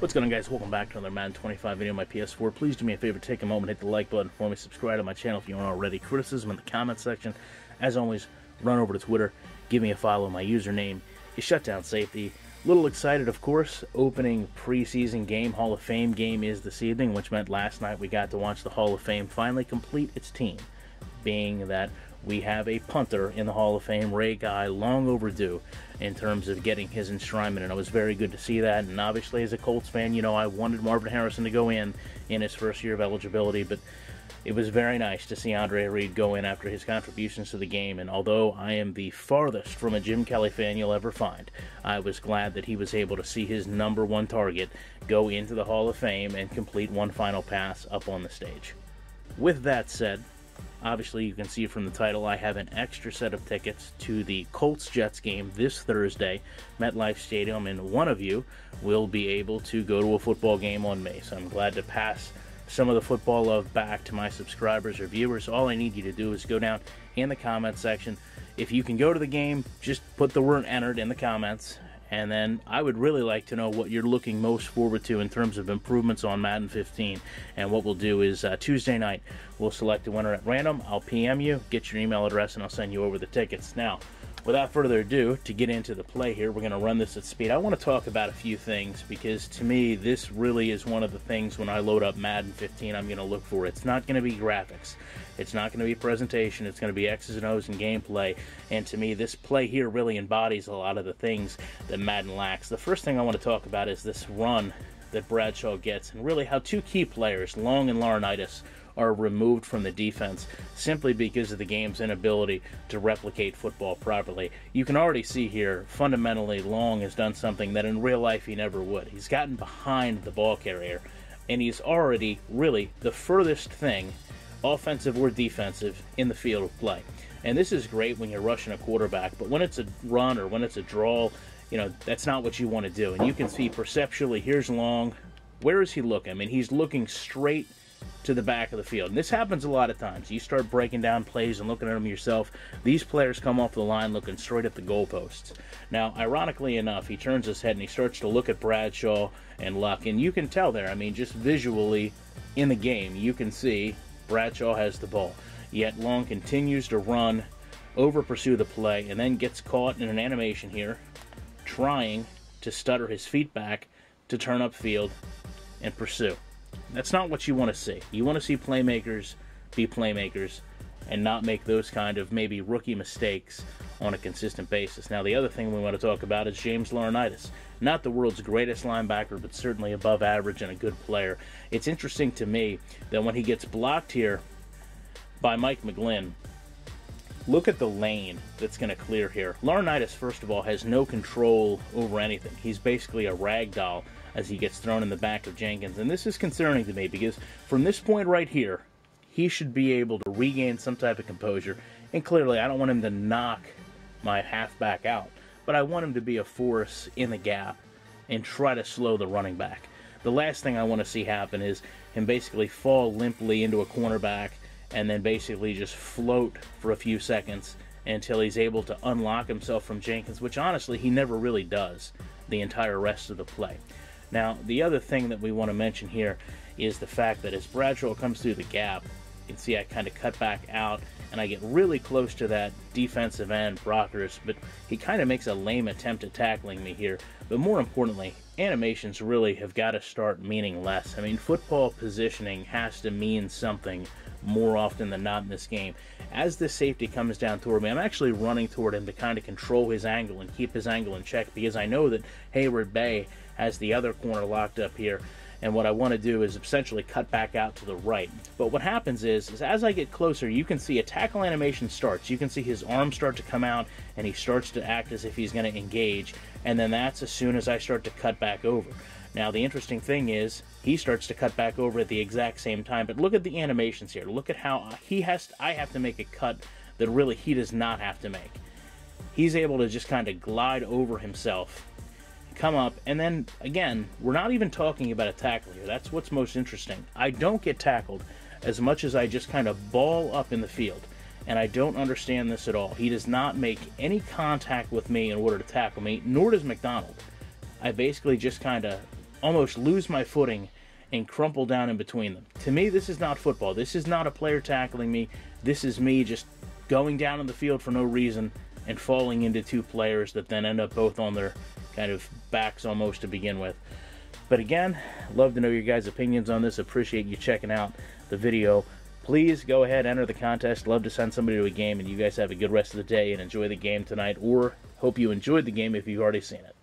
What's going on, guys? Welcome back to another Madden 25 video on my PS4. Please do me a favor, take a moment, hit the like button for me, subscribe to my channel if you aren't already. Criticism in the comments section. As always, run over to Twitter, give me a follow. My username is Shutdown Safety. A little excited, of course. Opening preseason game, Hall of Fame game is this evening, which meant last night we got to watch the Hall of Fame finally complete its team, being that we have a punter in the Hall of Fame, Ray Guy, long overdue in terms of getting his enshrinement, and it was very good to see that. And obviously, as a Colts fan, you know, I wanted Marvin Harrison to go in his first year of eligibility, but it was very nice to see Andre Reed go in after his contributions to the game. And although I am the farthest from a Jim Kelly fan you'll ever find, I was glad that he was able to see his #1 target go into the Hall of Fame and complete one final pass up on the stage. With that said, obviously, you can see from the title, I have an extra set of tickets to the Colts-Jets game this Thursday, MetLife Stadium, and one of you will be able to go to a football game on me. So I'm glad to pass some of the football love back to my subscribers or viewers. All I need you to do is go down in the comments section. If you can go to the game, just put the word "entered" in the comments. And then I would really like to know what you're looking most forward to in terms of improvements on Madden 15. And what we'll do is Tuesday night, we'll select a winner at random. I'll PM you, get your email address, and I'll send you over the tickets. Now, without further ado, to get into the play here, we're going to run this at speed. I want to talk about a few things because to me, this really is one of the things when I load up Madden 15 I'm going to look for. It's not going to be graphics. It's not going to be presentation. It's going to be X's and O's and gameplay. And to me, this play here really embodies a lot of the things that Madden lacks. The first thing I want to talk about is this run that Bradshaw gets, and really how two key players, Long and Laurinaitis, are removed from the defense simply because of the game's inability to replicate football properly. You can already see here, fundamentally, Long has done something that in real life he never would. He's gotten behind the ball carrier, and he's already really the furthest thing, offensive or defensive, in the field of play. And this is great when you're rushing a quarterback, but when it's a run or when it's a draw, you know, that's not what you want to do. And you can see perceptually, here's Long. Where is he looking? I mean, he's looking straight to the back of the field. And this happens a lot of times. You start breaking down plays and looking at them yourself. These players come off the line looking straight at the goalposts. Now, ironically enough, he turns his head and he starts to look at Bradshaw and Luck. And you can tell there, I mean, just visually in the game, you can see Bradshaw has the ball. Yet Long continues to run, over-pursue the play, and then gets caught in an animation here, trying to stutter his feet back to turn upfield and pursue. That's not what you want to see. You want to see playmakers be playmakers and not make those kind of maybe rookie mistakes on a consistent basis. Now, the other thing we want to talk about is James Laurinaitis. Not the world's greatest linebacker, but certainly above average and a good player. It's interesting to me that when he gets blocked here by Mike McGlynn, look at the lane that's going to clear here. Laurinaitis, first of all, has no control over anything. He's basically a rag doll as he gets thrown in the back of Jenkins. And this is concerning to me because from this point right here, he should be able to regain some type of composure. And clearly, I don't want him to knock my halfback out, but I want him to be a force in the gap and try to slow the running back. The last thing I want to see happen is him basically fall limply into a cornerback and then basically just float for a few seconds until he's able to unlock himself from Jenkins, which honestly he never really does the entire rest of the play. Now, the other thing that we want to mention here is the fact that as Bradshaw comes through the gap, you can see I kind of cut back out and I get really close to that defensive end, Brockers, but he kind of makes a lame attempt at tackling me here. But more importantly, animations really have got to start meaning less. I mean, football positioning has to mean something more often than not in this game. As this safety comes down toward me, I'm actually running toward him to kind of control his angle and keep his angle in check because I know that Hayward Bay has the other corner locked up here, and what I want to do is essentially cut back out to the right. But what happens is as I get closer, you can see a tackle animation starts. You can see his arms start to come out, and he starts to act as if he's going to engage, and then that's as soon as I start to cut back over. Now, the interesting thing is he starts to cut back over at the exact same time, but look at the animations here. Look at how I have to make a cut that really he does not have to make. He's able to just kind of glide over himself, come up, and then, again, we're not even talking about a tackle here. That's what's most interesting. I don't get tackled as much as I just kind of ball up in the field, and I don't understand this at all. He does not make any contact with me in order to tackle me, nor does McDonald. I basically just kind of almost lose my footing and crumple down in between them. To me, this is not football. This is not a player tackling me. This is me just going down in the field for no reason and falling into two players that then end up both on their kind of backs almost to begin with. But again, love to know your guys' opinions on this. Appreciate you checking out the video. Please go ahead, enter the contest. Love to send somebody to a game, and you guys have a good rest of the day and enjoy the game tonight, or hope you enjoyed the game if you've already seen it.